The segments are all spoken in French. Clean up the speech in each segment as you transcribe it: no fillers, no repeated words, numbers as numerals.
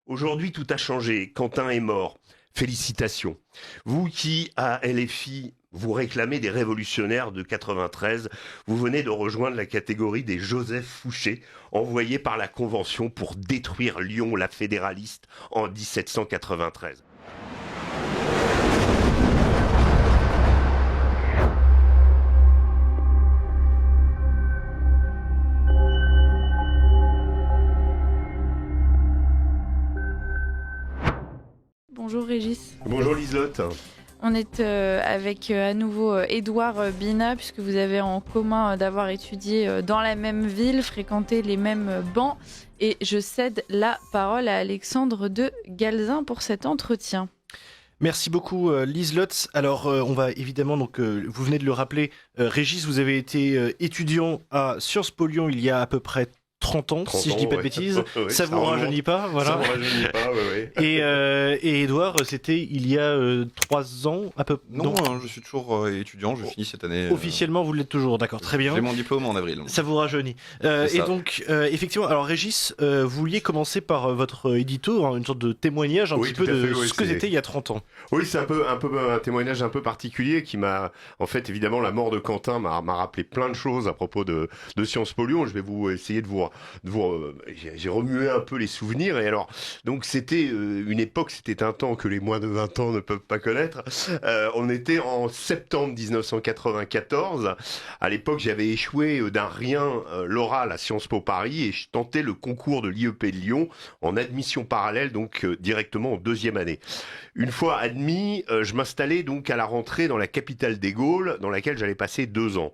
Aujourd'hui, tout a changé. Quentin est mort. Félicitations. Vous qui, à LFI, vous réclamez des révolutionnaires de 93, vous venez de rejoindre la catégorie des Joseph Fouché, envoyés par la Convention pour détruire Lyon la fédéraliste en 1793. Bonjour Régis. Bonjour Liselotte. On est avec à nouveau Édouard Bina, puisque vous avez en commun d'avoir étudié dans la même ville, fréquenté les mêmes bancs. Et je cède la parole à Alexandre de Galzin pour cet entretien. Merci beaucoup Liselotte. Alors on va évidemment, vous venez de le rappeler, Régis, vous avez été étudiant à Sciences Po Lyon il y a à peu près 30 ans, si je dis pas de bêtises. Oui, ça vous rajeunit pas, voilà. Ça vous rajeunit pas, oui. Et Édouard, c'était il y a 3 ans à peu près. Non, je suis toujours étudiant, je finis cette année. Officiellement, vous l'êtes toujours, d'accord, très bien. J'ai mon diplôme en avril. Ça vous rajeunit. Et donc, effectivement, alors Régis, vous vouliez commencer par votre édito, hein, une sorte de témoignage un petit peu de ce que c'était il y a 30 ans. Oui, c'est un témoignage un peu particulier qui m'a, en fait, évidemment, la mort de Quentin m'a rappelé plein de choses à propos de Sciences Po Lyon. Je vais vous essayer j'ai remué un peu les souvenirs. Et alors, donc c'était une époque, c'était un temps que les moins de 20 ans ne peuvent pas connaître. On était en septembre 1994. À l'époque, j'avais échoué d'un rien l'oral à Sciences Po Paris et je tentais le concours de l'IEP de Lyon en admission parallèle, donc directement en deuxième année. Une fois admis, je m'installais donc à la rentrée dans la capitale des Gaules, dans laquelle j'allais passer 2 ans.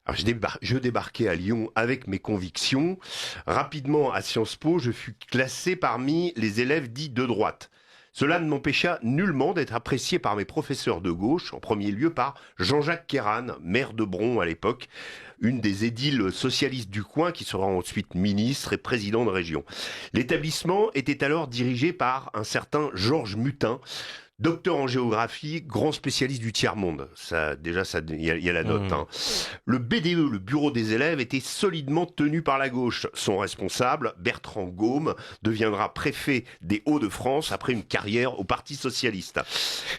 Alors je débarquais à Lyon avec mes convictions. Rapidement, à Sciences Po, je fus classé parmi les élèves dits de droite. Cela ne m'empêcha nullement d'être apprécié par mes professeurs de gauche, en premier lieu par Jean-Jacques Kéran, maire de Bron à l'époque, une des édiles socialistes du coin qui sera ensuite ministre et président de région. L'établissement était alors dirigé par un certain Georges Mutin, docteur en géographie, grand spécialiste du tiers-monde. Il y a la note. Hein. Le BDE, le bureau des élèves, était solidement tenu par la gauche. Son responsable, Bertrand Gaume, deviendra préfet des Hauts-de-France après une carrière au Parti socialiste.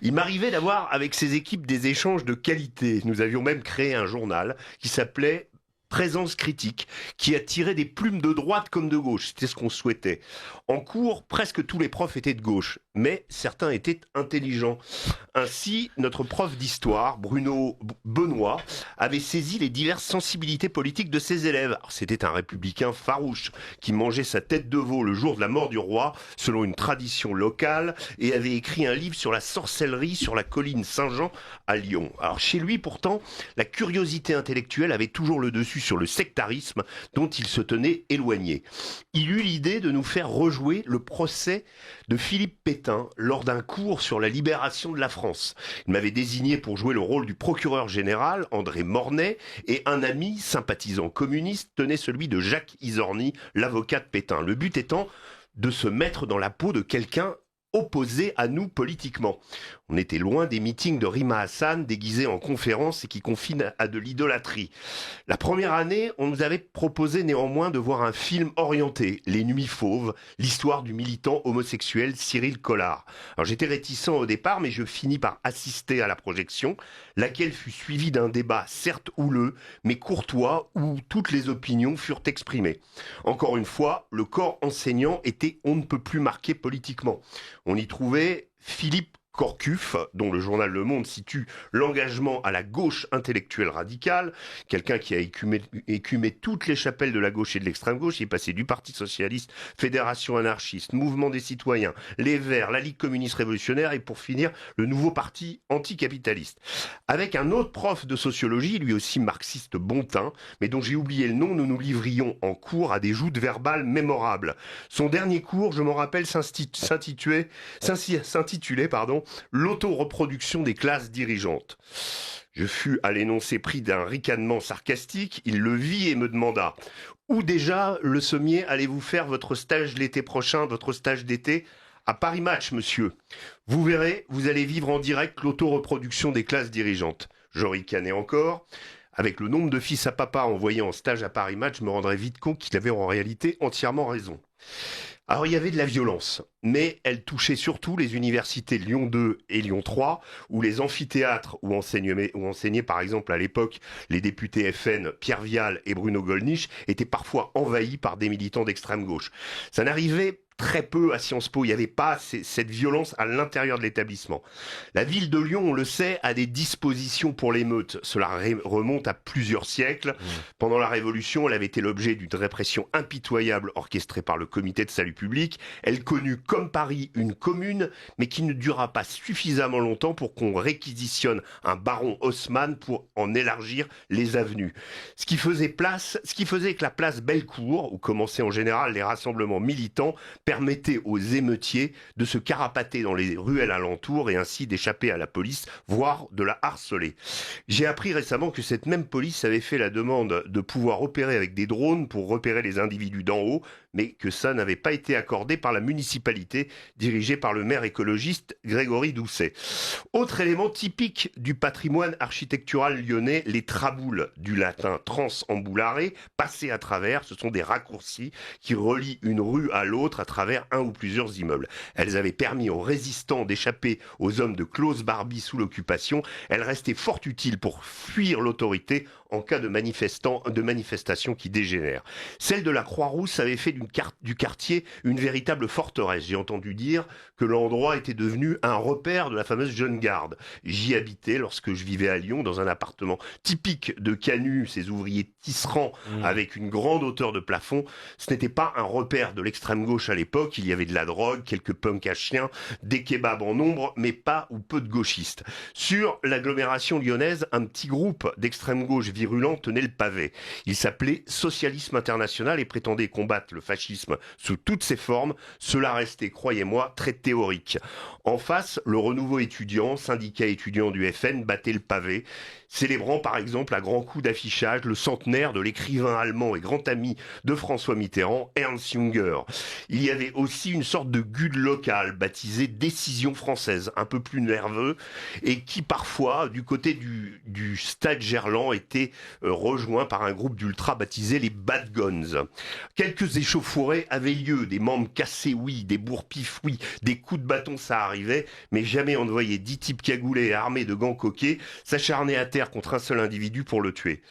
Il m'arrivait d'avoir avec ses équipes des échanges de qualité. Nous avions même créé un journal qui s'appelait Présence critique, qui attirait des plumes de droite comme de gauche. C'était ce qu'on souhaitait. En cours, presque tous les profs étaient de gauche, mais certains étaient intelligents. Ainsi, notre prof d'histoire, Bruno Benoît, avait saisi les diverses sensibilités politiques de ses élèves. Alors, c'était un républicain farouche, qui mangeait sa tête de veau le jour de la mort du roi, selon une tradition locale, et avait écrit un livre sur la sorcellerie sur la colline Saint-Jean à Lyon. Alors, chez lui, pourtant, la curiosité intellectuelle avait toujours le dessus sur le sectarisme dont il se tenait éloigné. Il eut l'idée de nous faire rejouer le procès de Philippe Pétain lors d'un cours sur la libération de la France. Il m'avait désigné pour jouer le rôle du procureur général, André Mornay, et un ami sympathisant communiste tenait celui de Jacques Izorni, l'avocat de Pétain. Le but étant de se mettre dans la peau de quelqu'un opposé à nous politiquement. On était loin des meetings de Rima Hassan déguisés en conférences et qui confinent à de l'idolâtrie. La première année, on nous avait proposé néanmoins de voir un film orienté, Les Nuits Fauves, l'histoire du militant homosexuel Cyril Collard. Alors j'étais réticent au départ, mais je finis par assister à la projection, laquelle fut suivie d'un débat certes houleux, mais courtois, où toutes les opinions furent exprimées. Encore une fois, le corps enseignant était on ne peut plus marqué politiquement. On y trouvait Philippe Corcuff, dont le journal Le Monde situe l'engagement à la gauche intellectuelle radicale, quelqu'un qui a écumé toutes les chapelles de la gauche et de l'extrême gauche. Il est passé du Parti socialiste, Fédération anarchiste, Mouvement des citoyens, les Verts, la Ligue communiste révolutionnaire et pour finir le nouveau parti anticapitaliste. Avec un autre prof de sociologie, lui aussi marxiste bon teint, mais dont j'ai oublié le nom, nous nous livrions en cours à des joutes verbales mémorables. Son dernier cours, je m'en rappelle, s'intitulait l'auto-reproduction des classes dirigeantes. Je fus à l'énoncé pris d'un ricanement sarcastique, il le vit et me demanda « Où déjà, le sommier, allez-vous faire votre stage l'été prochain, votre stage d'été ?» À Paris Match, monsieur. Vous verrez, vous allez vivre en direct l'auto-reproduction des classes dirigeantes. Je ricanais encore. Avec le nombre de fils à papa envoyés en stage à Paris Match, je me rendrais vite compte qu'il avait en réalité entièrement raison. Alors il y avait de la violence, mais elle touchait surtout les universités Lyon 2 et Lyon 3, où les amphithéâtres où enseignaient par exemple à l'époque les députés FN Pierre Vial et Bruno Gollnisch étaient parfois envahis par des militants d'extrême gauche. Ça n'arrivait très peu à Sciences Po, il n'y avait pas cette violence à l'intérieur de l'établissement. La ville de Lyon, on le sait, a des dispositions pour l'émeute. Cela remonte à plusieurs siècles. Pendant la Révolution, elle avait été l'objet d'une répression impitoyable orchestrée par le Comité de salut public. Elle connut, comme Paris, une commune, mais qui ne dura pas suffisamment longtemps pour qu'on réquisitionne un baron Haussmann pour en élargir les avenues. Ce qui faisait que la place Bellecour, où commençaient en général les rassemblements militants, permettait aux émeutiers de se carapater dans les ruelles alentours et ainsi d'échapper à la police, voire de la harceler. J'ai appris récemment que cette même police avait fait la demande de pouvoir opérer avec des drones pour repérer les individus d'en haut, mais que ça n'avait pas été accordé par la municipalité dirigée par le maire écologiste Grégory Doucet. Autre élément typique du patrimoine architectural lyonnais, les traboules, du latin trans ambulare, passés à travers, ce sont des raccourcis qui relient une rue à l'autre à travers un ou plusieurs immeubles. Elles avaient permis aux résistants d'échapper aux hommes de Klaus Barbie sous l'occupation. Elles restaient fort utiles pour fuir l'autorité en cas de manifestation qui dégénère. Celle de la Croix-Rousse avait fait du quartier une véritable forteresse. J'ai entendu dire que l'endroit était devenu un repère de la fameuse Jeune Garde. J'y habitais lorsque je vivais à Lyon dans un appartement typique de Canu, ces ouvriers tisserands avec une grande hauteur de plafond. Ce n'était pas un repère de l'extrême gauche à l'époque. Il y avait de la drogue, quelques punks à chiens, des kebabs en nombre, mais pas ou peu de gauchistes. Sur l'agglomération lyonnaise, un petit groupe d'extrême gauche virulent tenait le pavé. Il s'appelait Socialisme International et prétendait combattre le fascisme sous toutes ses formes. Cela restait, croyez-moi, très théorique. En face, le renouveau étudiant, syndicat étudiant du FN, battait le pavé, célébrant par exemple à grands coups d'affichage le centenaire de l'écrivain allemand et grand ami de François Mitterrand, Ernst Jünger. Il y avait aussi une sorte de GUD local baptisé Décision française, un peu plus nerveux, et qui parfois, du côté du stade Gerland, était rejoint par un groupe d'ultra baptisé les Bad Guns. Quelques échauffourées avaient lieu, des membres cassés, oui, des bourre-pifs, oui, des coups de bâton, ça arrivait, mais jamais on ne voyait 10 types cagoulés et armés de gants coquets s'acharner à terre contre un seul individu pour le tuer.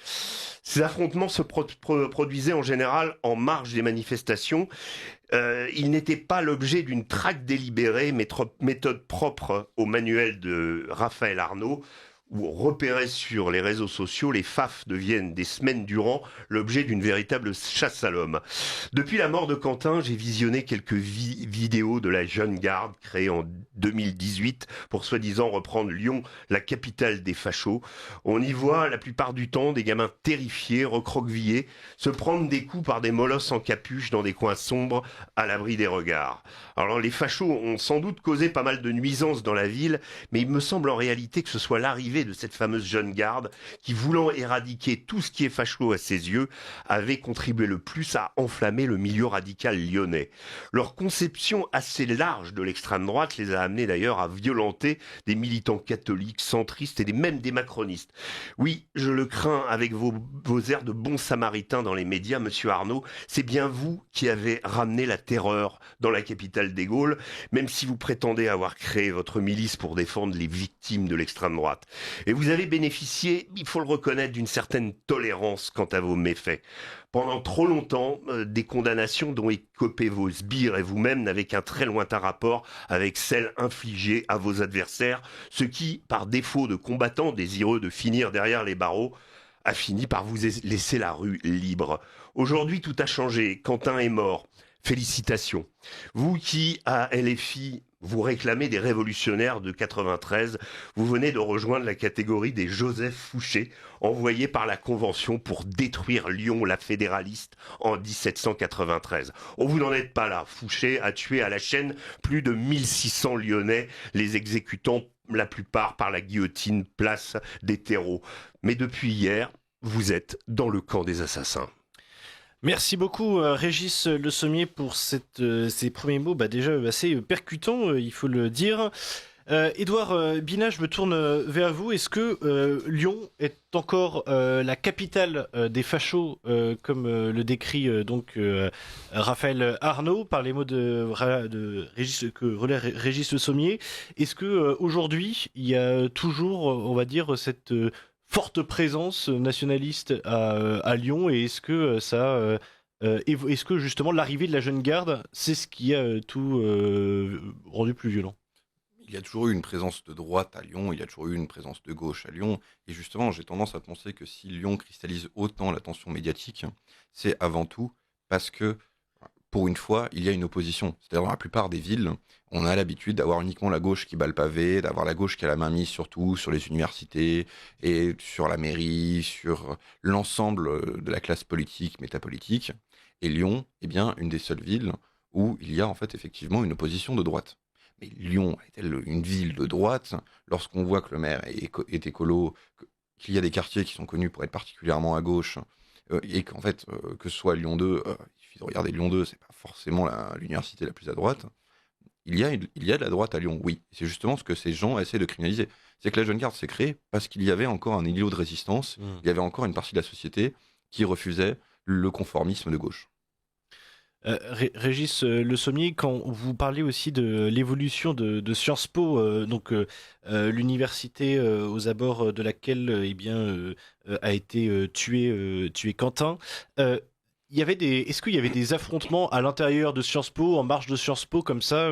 Ces affrontements se produisaient en général en marge des manifestations. Ils n'étaient pas l'objet d'une traque délibérée, méthode propre au manuel de Raphaël Arnaud, où repérés sur les réseaux sociaux, les FAF deviennent des semaines durant l'objet d'une véritable chasse à l'homme. Depuis la mort de Quentin, j'ai visionné quelques vidéos de la Jeune Garde créée en 2018 pour soi-disant reprendre Lyon, la capitale des fachos. On y voit la plupart du temps des gamins terrifiés, recroquevillés, se prendre des coups par des molosses en capuche dans des coins sombres à l'abri des regards. Alors les fachos ont sans doute causé pas mal de nuisances dans la ville, mais il me semble en réalité que ce soit l'arrivée de cette fameuse Jeune Garde qui, voulant éradiquer tout ce qui est facho à ses yeux, avait contribué le plus à enflammer le milieu radical lyonnais. Leur conception assez large de l'extrême droite les a amenés d'ailleurs à violenter des militants catholiques, centristes et même des macronistes. Oui, je le crains avec vos airs de bon samaritain dans les médias, monsieur Arnaud, c'est bien vous qui avez ramené la terreur dans la capitale des Gaules, même si vous prétendez avoir créé votre milice pour défendre les victimes de l'extrême droite. Et vous avez bénéficié, il faut le reconnaître, d'une certaine tolérance quant à vos méfaits. Pendant trop longtemps, des condamnations dont écopaient vos sbires et vous-même n'avaient qu'un très lointain rapport avec celles infligées à vos adversaires, ce qui, par défaut de combattants désireux de finir derrière les barreaux, a fini par vous laisser la rue libre. Aujourd'hui, tout a changé. Quentin est mort. Félicitations. Vous qui, à LFI, vous réclamez des révolutionnaires de 93, vous venez de rejoindre la catégorie des Joseph Fouché, envoyés par la Convention pour détruire Lyon, la fédéraliste, en 1793. Oh, vous n'en êtes pas là. Fouché a tué à la chaîne plus de 1600 Lyonnais, les exécutant la plupart par la guillotine, place des terreaux. Mais depuis hier, vous êtes dans le camp des assassins. Merci beaucoup Régis Le Sommier pour ces premiers mots déjà assez percutants, il faut le dire. Édouard Bina, je me tourne vers vous. Est-ce que Lyon est encore la capitale des fachos, comme le décrit Raphaël Arnaud par les mots de Régis, que relève Régis Le Sommier? Est-ce que aujourd'hui il y a toujours, on va dire, cette forte présence nationaliste à Lyon, et est-ce que est-ce que justement l'arrivée de la jeune garde, c'est ce qui a tout rendu plus violent? Il y a toujours eu une présence de droite à Lyon, il y a toujours eu une présence de gauche à Lyon. Et justement, j'ai tendance à penser que si Lyon cristallise autant l'attention médiatique, c'est avant tout parce que, pour une fois, il y a une opposition. C'est-à-dire, dans la plupart des villes, on a l'habitude d'avoir uniquement la gauche qui bat le pavé, d'avoir la gauche qui a la main mise surtout sur les universités et sur la mairie, sur l'ensemble de la classe politique, métapolitique. Et Lyon est bien une des seules villes où il y a en fait effectivement une opposition de droite. Mais Lyon est-elle une ville de droite lorsqu'on voit que le maire est écolo, qu'il y a des quartiers qui sont connus pour être particulièrement à gauche, et qu'en fait, que ce soit Lyon 2, il suffit de regarder Lyon 2, c'est pas forcément l'université la plus à droite. Il y a de la droite à Lyon, oui. C'est justement ce que ces gens essaient de criminaliser. C'est que la Jeune Garde s'est créée parce qu'il y avait encore un îlot de résistance, il y avait encore une partie de la société qui refusait le conformisme de gauche. Régis Le Sommier, quand vous parlez aussi de l'évolution de Sciences Po, l'université aux abords de laquelle a été tué Quentin, est-ce qu'il y avait des affrontements à l'intérieur de Sciences Po, en marge de Sciences Po, comme ça,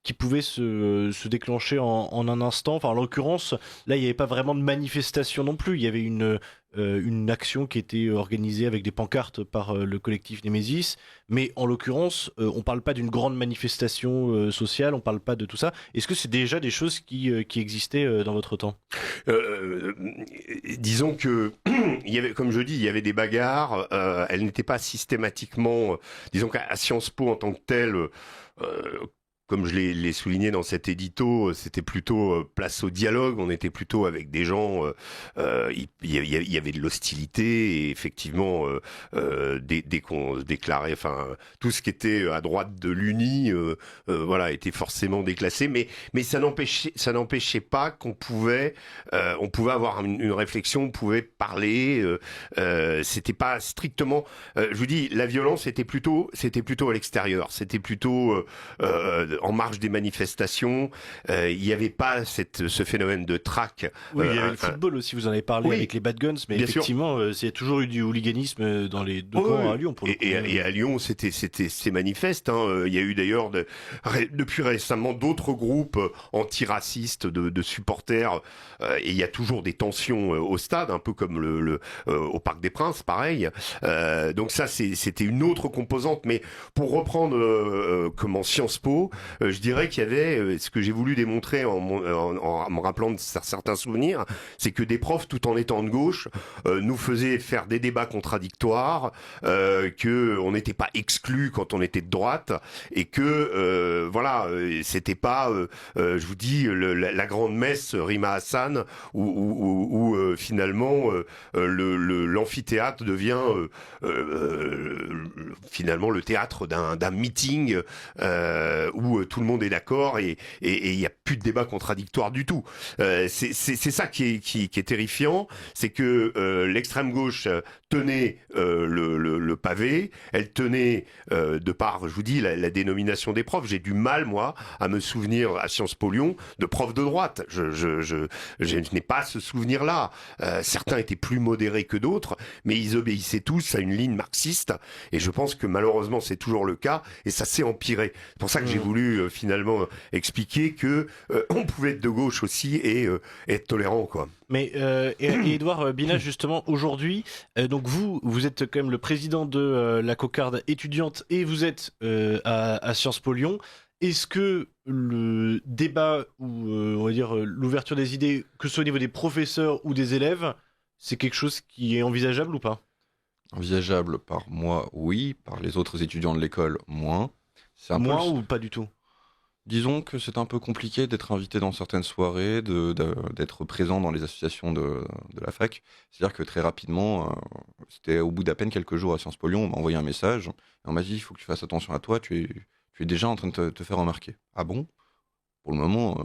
qui pouvaient se déclencher en un instant? Enfin, en l'occurrence, là, il n'y avait pas vraiment de manifestation non plus. Il y avait une action qui était organisée avec des pancartes par le collectif Némésis. Mais en l'occurrence, on ne parle pas d'une grande manifestation sociale, on ne parle pas de tout ça. Est-ce que c'est déjà des choses qui existaient dans votre temps? Disons que, comme je dis, il y avait des bagarres. Elles n'étaient pas systématiquement... disons qu'à Sciences Po en tant que telle... comme je l'ai souligné dans cet édito, c'était plutôt place au dialogue. On était plutôt avec des gens. Il y avait de l'hostilité et effectivement, dès qu'on se déclarait, enfin, tout ce qui était à droite de l'Uni, voilà, était forcément déclassé. Mais ça n'empêchait pas qu'on pouvait, avoir une réflexion, on pouvait parler. C'était pas strictement. Je vous dis, la violence c'était plutôt à l'extérieur. C'était plutôt en marge des manifestations, il n'y avait pas ce phénomène de traque. Oui, il y avait le football aussi, vous en avez parlé, oui, avec les Bad Guns, mais effectivement, il y a toujours eu du hooliganisme dans les deux camps à Lyon. Pour le coup. Et à Lyon, c'est manifeste. Il y a eu d'ailleurs depuis récemment d'autres groupes antiracistes de supporters, et il y a toujours des tensions au stade, un peu comme au Parc des Princes, pareil. Donc ça, c'était une autre composante, mais pour reprendre comment Sciences Po, je dirais qu'il y avait, ce que j'ai voulu démontrer en me rappelant de certains souvenirs, c'est que des profs, tout en étant de gauche, nous faisaient faire des débats contradictoires, que on n'était pas exclus quand on était de droite, et que voilà, c'était pas, je vous dis, la grande messe Rima Hassan, où finalement l'amphithéâtre devient finalement le théâtre d'un meeting où tout le monde est d'accord et il n'y a plus de débat contradictoire du tout. C'est ça qui est terrifiant, c'est que l'extrême gauche tenait le pavé, elle tenait de par, je vous dis, la dénomination des profs. J'ai du mal, moi, à me souvenir à Sciences Po Lyon de profs de droite. Je n'ai pas ce souvenir-là. Certains étaient plus modérés que d'autres, mais ils obéissaient tous à une ligne marxiste, et je pense que malheureusement c'est toujours le cas, et ça s'est empiré. C'est pour ça que j'ai voulu finalement expliquer que on pouvait être de gauche aussi et être tolérant, quoi. Mais Édouard Bina, justement, aujourd'hui, donc vous êtes quand même le président de la cocarde étudiante et vous êtes à Sciences Po Lyon. Est-ce que le débat ou on va dire l'ouverture des idées, que ce soit au niveau des professeurs ou des élèves, c'est quelque chose qui est envisageable ou pas? Envisageable par moi, oui. Par les autres étudiants de l'école, moins. Moins ou pas du tout? Disons que c'est un peu compliqué d'être invité dans certaines soirées, d'être présent dans les associations de la fac. C'est-à-dire que très rapidement, c'était au bout d'à peine quelques jours à Sciences Po Lyon, on m'a envoyé un message, et on m'a dit « il faut que tu fasses attention à toi, tu es déjà en train de te faire remarquer ». Ah bon ? pour le moment,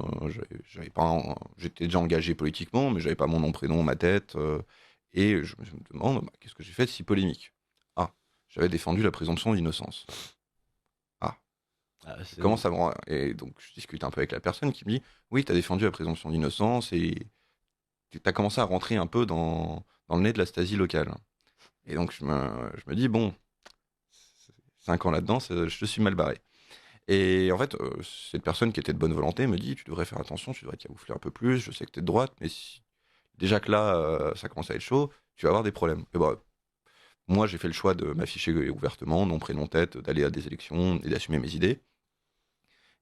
j'étais déjà engagé politiquement, mais j'avais pas mon nom, prénom, ma tête. Et je me demande, qu'est-ce que j'ai fait de si polémique? Ah, j'avais défendu la présomption d'innocence. Comment ça me rend... Et donc, je discute un peu avec la personne qui me dit, oui, tu as défendu la présomption d'innocence et tu as commencé à rentrer un peu dans le nez de la Stasi locale. Et donc, je me dis, bon, 5 ans là-dedans, je suis mal barré. Et en fait, cette personne qui était de bonne volonté me dit, tu devrais faire attention, tu devrais camoufler un peu plus, je sais que tu es de droite, mais déjà que là, ça commence à être chaud, tu vas avoir des problèmes. Et bah, moi, j'ai fait le choix de m'afficher ouvertement, nom, prénom, tête, d'aller à des élections et d'assumer mes idées.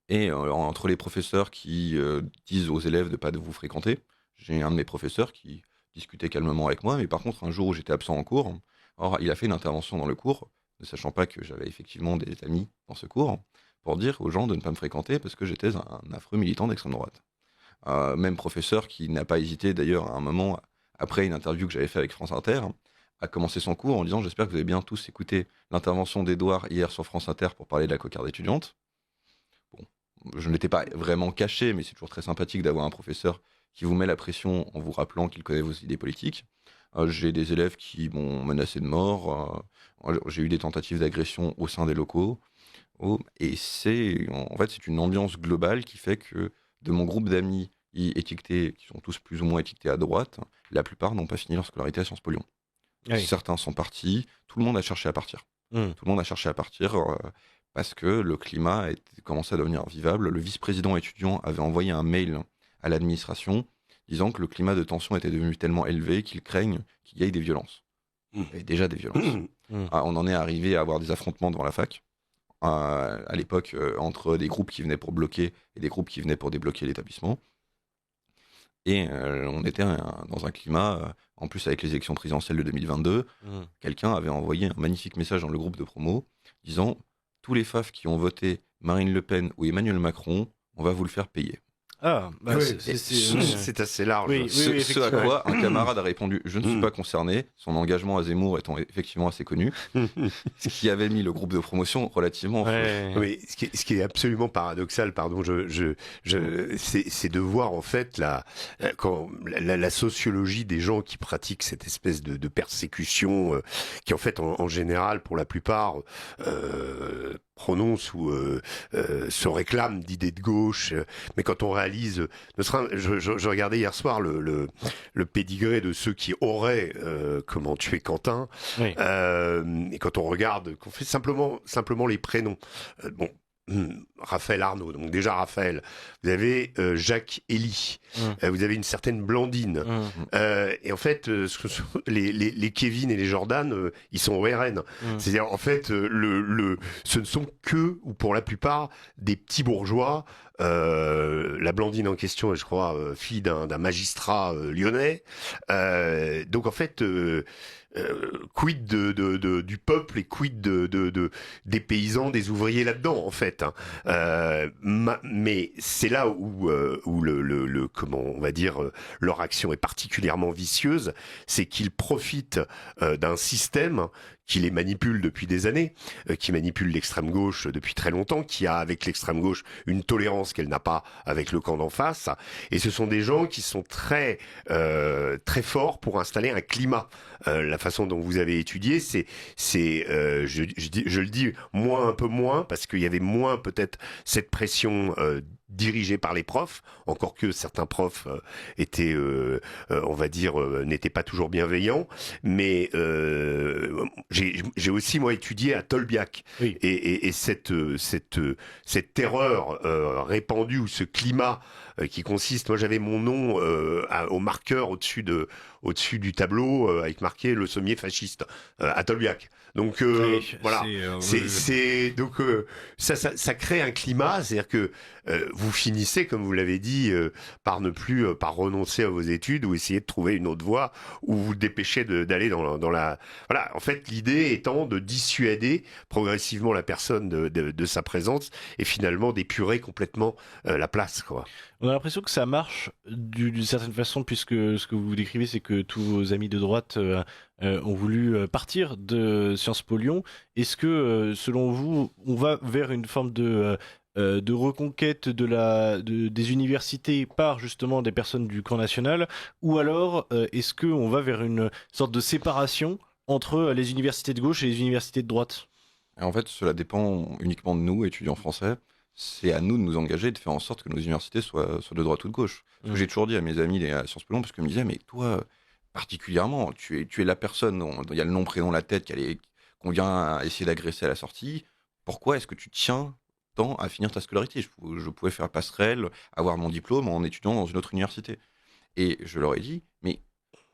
Et entre les professeurs qui disent aux élèves de ne pas vous fréquenter, j'ai un de mes professeurs qui discutait calmement avec moi, mais par contre, un jour où j'étais absent en cours, alors, il a fait une intervention dans le cours, ne sachant pas que j'avais effectivement des amis dans ce cours, pour dire aux gens de ne pas me fréquenter parce que j'étais un affreux militant d'extrême droite. Même professeur qui n'a pas hésité d'ailleurs à un moment, après une interview que j'avais fait avec France Inter, a commencé son cours en disant « J'espère que vous avez bien tous écouté l'intervention d'Edouard hier sur France Inter pour parler de la cocarde étudiante ». Je ne l'étais pas vraiment caché, mais c'est toujours très sympathique d'avoir un professeur qui vous met la pression en vous rappelant qu'il connaît vos idées politiques. J'ai des élèves qui m'ont menacé de mort. J'ai eu des tentatives d'agression au sein des locaux. Et c'est une ambiance globale qui fait que de mon groupe d'amis étiquetés, qui sont tous plus ou moins étiquetés à droite, la plupart n'ont pas fini leur scolarité à Sciences Po Lyon. Oui. Certains sont partis. Tout le monde a cherché à partir. Tout le monde a cherché à partir. Parce que le climat a commencé à devenir vivable. Le vice-président étudiant avait envoyé un mail à l'administration disant que le climat de tension était devenu tellement élevé qu'ils craignent qu'il y ait des violences. Il y avait déjà des violences. On en est arrivé à avoir des affrontements devant la fac, à l'époque, entre des groupes qui venaient pour bloquer et des groupes qui venaient pour débloquer l'établissement. Et on était dans un climat, en plus avec les élections présidentielles de 2022, quelqu'un avait envoyé un magnifique message dans le groupe de promo disant « Tous les faf qui ont voté Marine Le Pen ou Emmanuel Macron, on va vous le faire payer ». Ah, bah oui, c'est assez large. Oui, ce à quoi un camarade a répondu « Je ne suis pas concerné », son engagement à Zemmour étant effectivement assez connu, ce qui avait mis le groupe de promotion relativement... Oui, ce qui est absolument paradoxal, pardon, c'est de voir en fait la sociologie des gens qui pratiquent cette espèce de persécution qui en fait en général, pour la plupart, prononcent ou se réclament d'idées de gauche, mais quand on réalise, je regardais hier soir le pédigré de ceux qui auraient tué Quentin, oui. Et quand on regarde, qu'on fait simplement les prénoms, Raphaël Arnaud, donc déjà Raphaël, vous avez Jacques Elie, vous avez une certaine Blandine, et en fait les Kevin et les Jordan, ils sont au RN, c'est-à-dire en fait ce ne sont que, ou pour la plupart, des petits bourgeois. La Blandine en question est, je crois, fille d'un magistrat lyonnais, donc en fait quid du peuple et quid des paysans, des ouvriers là-dedans en fait, hein. Mais c'est là où comment on va dire, leur action est particulièrement vicieuse, c'est qu'ils profitent d'un système qui les manipule depuis des années, qui manipule l'extrême gauche depuis très longtemps, qui a avec l'extrême gauche une tolérance qu'elle n'a pas avec le camp d'en face, et ce sont des gens qui sont très forts pour installer un climat. La façon dont vous avez étudié, je le dis un peu moins, parce qu'il y avait moins peut-être cette pression dirigée par les profs, encore que certains profs étaient, on va dire, n'étaient pas toujours bienveillants, mais j'ai aussi moi étudié à Tolbiac, oui. Et cette terreur répandue, ou ce climat qui consiste, moi j'avais mon nom au marqueur au-dessus du tableau avec marqué le sommier fasciste à Tolbiac. Donc voilà, donc ça crée un climat, c'est-à-dire que vous finissez, comme vous l'avez dit, par ne plus par renoncer à vos études ou essayer de trouver une autre voie, ou vous dépêchez d'aller dans la voilà. En fait, l'idée étant de dissuader progressivement la personne de sa présence et finalement d'épurer complètement la place, quoi. On a l'impression que ça marche d'une certaine façon, puisque ce que vous décrivez, c'est que tous vos amis de droite ont voulu partir de Sciences Po Lyon. Est-ce que, selon vous, on va vers une forme de de reconquête des universités par justement des personnes du camp national, ou alors est-ce qu'on va vers une sorte de séparation entre les universités de gauche et les universités de droite? Et en fait, cela dépend uniquement de nous, étudiants français. C'est à nous de nous engager, de faire en sorte que nos universités soient de droite ou de gauche. Ce que j'ai toujours dit à mes amis à Sciences Po Lyon, parce qu'ils me disaient, mais toi, particulièrement, tu es la personne dont il y a le nom, prénom, la tête qu'on vient essayer d'agresser à la sortie. Pourquoi est-ce que tu tiens tant à finir ta scolarité? Je pouvais faire passerelle, avoir mon diplôme en étudiant dans une autre université. Et je leur ai dit, mais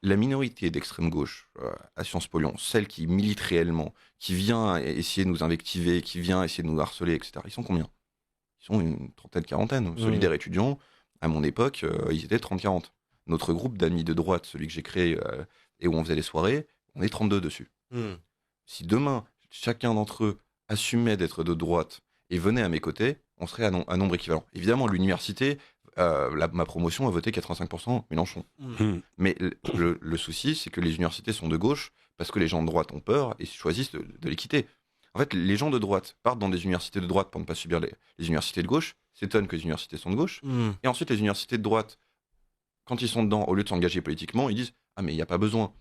la minorité d'extrême gauche à Sciences Po Lyon, celle qui milite réellement, qui vient essayer de nous invectiver, qui vient essayer de nous harceler, etc., ils sont combien? Ils sont une trentaine, quarantaine. Solidaires étudiants, à mon époque, ils étaient 30-40. Notre groupe d'amis de droite, celui que j'ai créé et où on faisait les soirées, on est 32 dessus. Si demain, chacun d'entre eux assumait d'être de droite et venait à mes côtés, on serait à nombre équivalent. Évidemment, l'université, ma promotion a voté 85% Mélenchon. Mais le souci, c'est que les universités sont de gauche parce que les gens de droite ont peur et choisissent de les quitter. En fait, les gens de droite partent dans des universités de droite pour ne pas subir les universités de gauche, s'étonnent que les universités sont de gauche, et ensuite les universités de droite, quand ils sont dedans, au lieu de s'engager politiquement, ils disent « Ah mais il n'y a pas besoin ».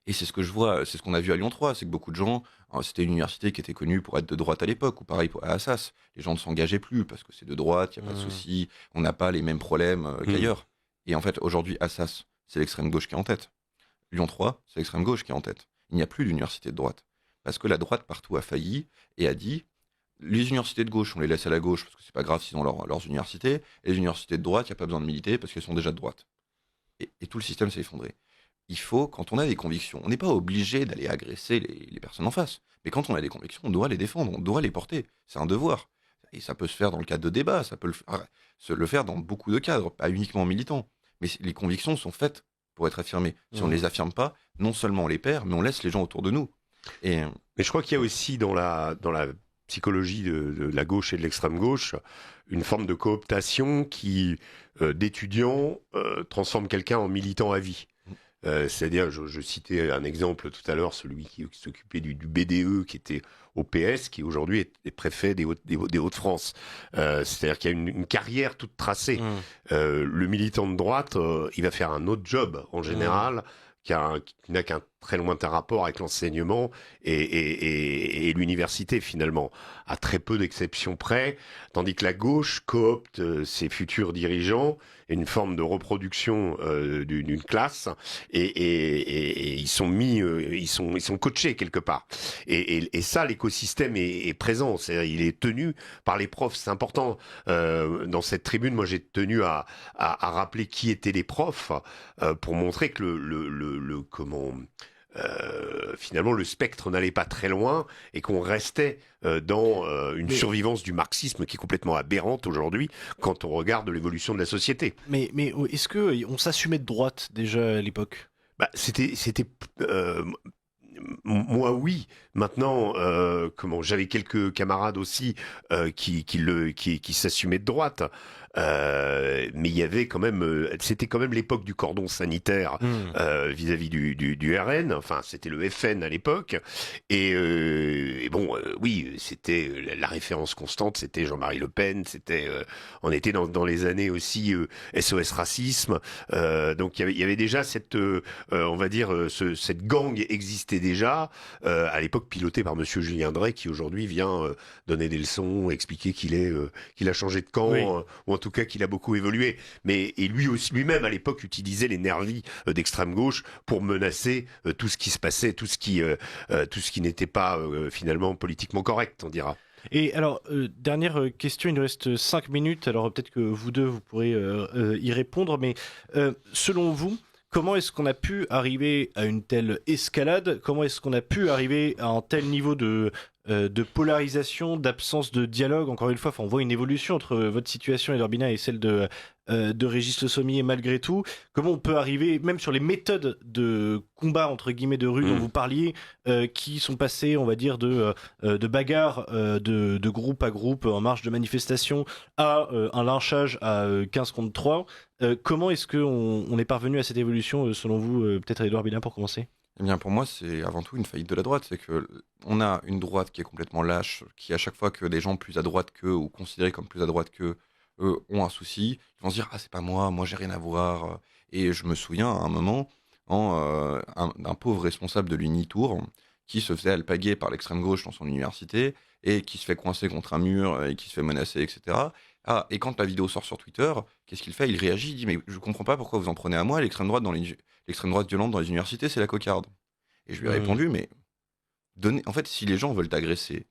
Et c'est ce que je vois, c'est ce qu'on a vu à Lyon 3, c'est que beaucoup de gens, c'était une université qui était connue pour être de droite à l'époque, ou pareil à Assas, les gens ne s'engageaient plus parce que c'est de droite, il n'y a pas de souci, on n'a pas les mêmes problèmes qu'ailleurs. Et en fait, aujourd'hui, Assas, c'est l'extrême gauche qui est en tête. Lyon 3, c'est l'extrême gauche qui est en tête. Il n'y a plus d'université de droite. Parce que la droite partout a failli et a dit les universités de gauche, on les laisse à la gauche parce que c'est pas grave s'ils ont leurs universités, et les universités de droite, il n'y a pas besoin de militer parce qu'elles sont déjà de droite. Et tout le système s'est effondré. Il faut, quand on a des convictions, on n'est pas obligé d'aller agresser les personnes en face, mais quand on a des convictions, on doit les défendre, on doit les porter. C'est un devoir. Et ça peut se faire dans le cadre de débats, ça peut le faire dans beaucoup de cadres, pas uniquement militants. Mais les convictions sont faites pour être affirmées. Si on ne les affirme pas, non seulement on les perd, mais on laisse les gens autour de nous. Mais je crois qu'il y a aussi dans la psychologie de la gauche et de l'extrême gauche une forme de cooptation qui, d'étudiant, transforme quelqu'un en militant à vie. C'est-à-dire, je citais un exemple tout à l'heure, celui qui s'occupait du BDE, qui était au PS, qui aujourd'hui est préfet des Hauts-de-France. C'est-à-dire qu'il y a une carrière toute tracée. Le militant de droite, il va faire un autre job, en général, qui n'a qu'un très lointain rapport avec l'enseignement et l'université, finalement, à très peu d'exceptions près, tandis que la gauche coopte ses futurs dirigeants, une forme de reproduction d'une classe, et ils sont ils sont coachés quelque part. Et ça, l'écosystème est présent, c'est-à-dire il est tenu par les profs, c'est important. Dans cette tribune, moi j'ai tenu à rappeler qui étaient les profs, pour montrer que finalement le spectre n'allait pas très loin et qu'on restait dans une survivance du marxisme qui est complètement aberrante aujourd'hui quand on regarde l'évolution de la société. Mais est-ce que on s'assumait de droite déjà à l'époque? C'était moi oui. Maintenant, j'avais quelques camarades aussi qui s'assumaient de droite. Mais il y avait quand même, c'était quand même l'époque du cordon sanitaire vis-à-vis du RN. Enfin, c'était le FN à l'époque. Et bon, oui, c'était la référence constante, c'était Jean-Marie Le Pen. On était dans les années aussi SOS racisme. Donc il y avait déjà cette, on va dire, cette gang existait déjà à l'époque, piloté par Monsieur Julien Drey, qui aujourd'hui vient donner des leçons, expliquer qu'il a changé de camp, ou en tout cas qu'il a beaucoup évolué. Et lui-même à l'époque utilisait les nervis d'extrême gauche pour menacer tout ce qui se passait, tout ce qui n'était pas finalement politiquement correct, on dira. Et alors, dernière question, il nous reste 5 minutes, alors peut-être que vous deux, vous pourrez y répondre, mais selon vous, comment est-ce qu'on a pu arriver à une telle escalade? Comment est-ce qu'on a pu arriver à un tel niveau de polarisation, d'absence de dialogue? Encore une fois, on voit une évolution entre votre situation, Édouard Bina, et celle de Régis Le Sommier, malgré tout. Comment on peut arriver, même sur les méthodes de combat, entre guillemets, de rue dont vous parliez, qui sont passées, on va dire, de bagarres, de groupe à groupe, en marge de manifestation, à un lynchage à 15 contre 3. Comment est-ce qu'on est parvenu à cette évolution, selon vous, peut-être Édouard Bina pour commencer? Eh bien, pour moi, c'est avant tout une faillite de la droite. C'est que on a une droite qui est complètement lâche, qui à chaque fois que des gens plus à droite qu'eux ou considérés comme plus à droite qu'eux ont un souci, ils vont se dire ah c'est pas moi j'ai rien à voir. Et je me souviens à un moment d'un pauvre responsable de l'Unitour qui se faisait alpaguer par l'extrême gauche dans son université et qui se fait coincer contre un mur et qui se fait menacer, etc. Ah, et quand la vidéo sort sur Twitter, qu'est-ce qu'il fait? Il réagit, il dit mais je comprends pas pourquoi vous en prenez à moi, l'extrême droite violente dans les universités, c'est la cocarde. Et je lui ai répondu, mais en fait, si les gens veulent t'agresser,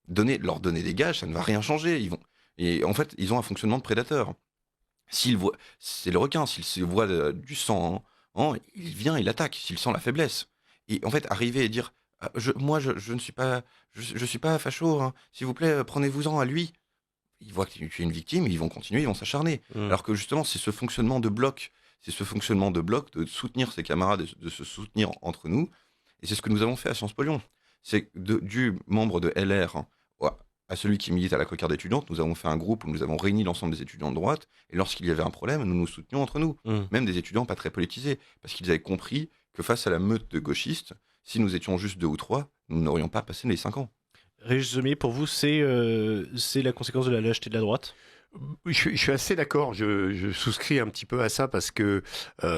leur donner des gages, ça ne va rien changer. Et en fait, ils ont un fonctionnement de prédateur. S'il voit, c'est le requin, s'il se voit du sang, il vient, il attaque, s'il sent la faiblesse. Et en fait, arriver et dire, ah, je ne suis pas, je suis pas facho, hein. S'il vous plaît, prenez-vous-en à lui. Ils voient que tu es une victime, ils vont continuer, ils vont s'acharner. Alors que justement, c'est ce fonctionnement de bloc, de soutenir ses camarades, de se soutenir entre nous. Et c'est ce que nous avons fait à Sciences Po Lyon. C'est du membre de LR à celui qui milite à la cocarde étudiante, nous avons fait un groupe où nous avons réuni l'ensemble des étudiants de droite. Et lorsqu'il y avait un problème, nous nous soutenions entre nous. Même des étudiants pas très politisés. Parce qu'ils avaient compris que face à la meute de gauchistes, si nous étions juste 2 ou 3, nous n'aurions pas passé les 5 ans. Régis Sommier, pour vous, c'est la conséquence de la lâcheté de la droite? Je suis assez d'accord, je souscris un petit peu à ça parce que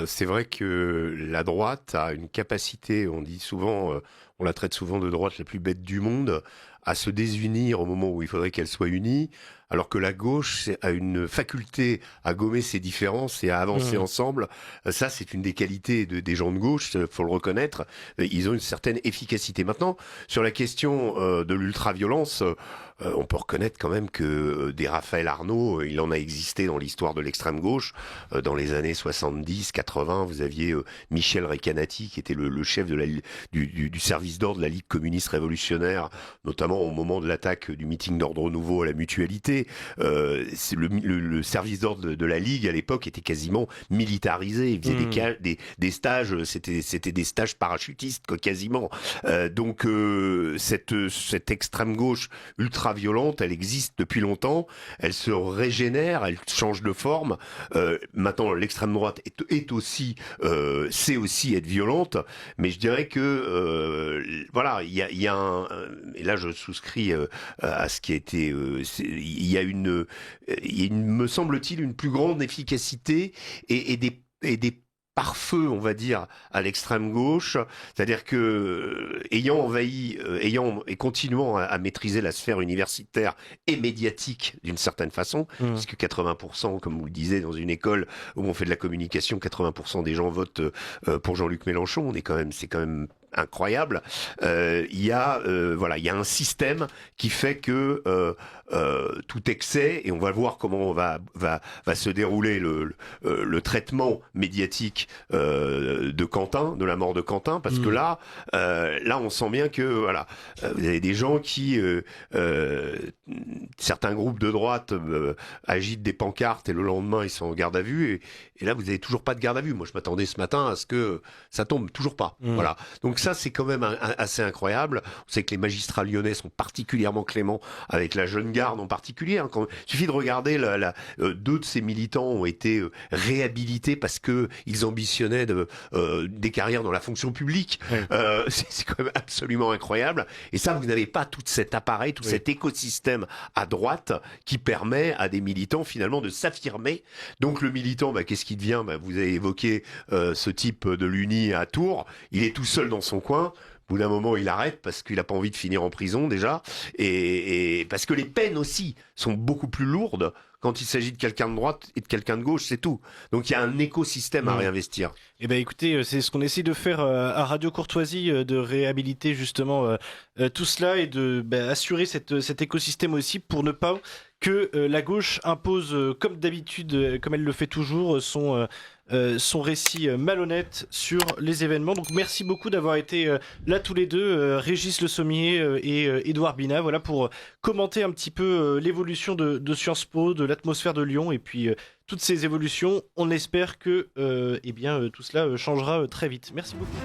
c'est vrai que la droite a une capacité, on dit souvent, on la traite souvent de droite la plus bête du monde, à se désunir au moment où il faudrait qu'elle soit unie, alors que la gauche a une faculté à gommer ses différences et à avancer ensemble. Ça, c'est une des qualités des gens de gauche, faut le reconnaître. Ils ont une certaine efficacité. Maintenant, sur la question de l'ultra-violence, on peut reconnaître quand même que des Raphaël Arnaud, il en a existé dans l'histoire de l'extrême gauche. Dans les années 70, 80, vous aviez Michel Recanati, qui était le chef du service d'ordre de la Ligue communiste révolutionnaire, notamment au moment de l'attaque du meeting d'ordre nouveau à la Mutualité. Le service d'ordre de la Ligue, à l'époque, était quasiment militarisé. Il faisait des stages, c'était des stages parachutistes, quoi, quasiment. Donc, cette extrême gauche ultra-violente, elle existe depuis longtemps, elle se régénère, elle change de forme. Maintenant, l'extrême droite sait aussi être violente, mais je dirais que voilà, il y a et là je souscris à ce qui a été, il y a me semble-t-il, une plus grande efficacité et des pare-feu, on va dire, à l'extrême gauche, c'est-à-dire que ayant envahi, et continuant à maîtriser la sphère universitaire et médiatique d'une certaine façon, puisque 80%, comme vous le disiez, dans une école où on fait de la communication, 80% des gens votent pour Jean-Luc Mélenchon. C'est quand même incroyable. Il y a un système qui fait que tout excès, et on va voir comment va se dérouler le traitement médiatique de Quentin, de la mort de Quentin, parce que là on sent bien que vous avez des gens qui certains groupes de droite agitent des pancartes et le lendemain ils sont en garde à vue, et là vous avez toujours pas de garde à vue. Moi je m'attendais ce matin à ce que ça tombe, toujours pas. Voilà. Donc ça c'est quand même assez incroyable. On sait que les magistrats lyonnais sont particulièrement cléments avec la jeune garde en particulier. Il suffit de regarder, deux de ces militants ont été réhabilités parce que ils ambitionnaient des carrières dans la fonction publique. C'est quand même absolument incroyable. Et ça, vous n'avez pas tout cet appareil, tout cet écosystème à droite qui permet à des militants finalement de s'affirmer. Donc le militant, qu'est-ce qu'il devient? Vous avez évoqué ce type de l'Uni à Tours. Il est tout seul dans son coin. Au bout d'un moment, il arrête parce qu'il n'a pas envie de finir en prison déjà, et parce que les peines aussi sont beaucoup plus lourdes quand il s'agit de quelqu'un de droite et de quelqu'un de gauche, c'est tout. Donc il y a un écosystème à réinvestir. Eh ben écoutez, c'est ce qu'on essaie de faire à Radio Courtoisie, de réhabiliter justement tout cela et de assurer cet écosystème aussi pour ne pas que la gauche impose, comme d'habitude, comme elle le fait toujours, son récit malhonnête sur les événements. Donc merci beaucoup d'avoir été là tous les deux, Régis Le Sommier et Édouard Binat, voilà, pour commenter un petit peu l'évolution de Sciences Po, de l'atmosphère de Lyon, et puis toutes ces évolutions. On espère que tout cela changera très vite. Merci beaucoup.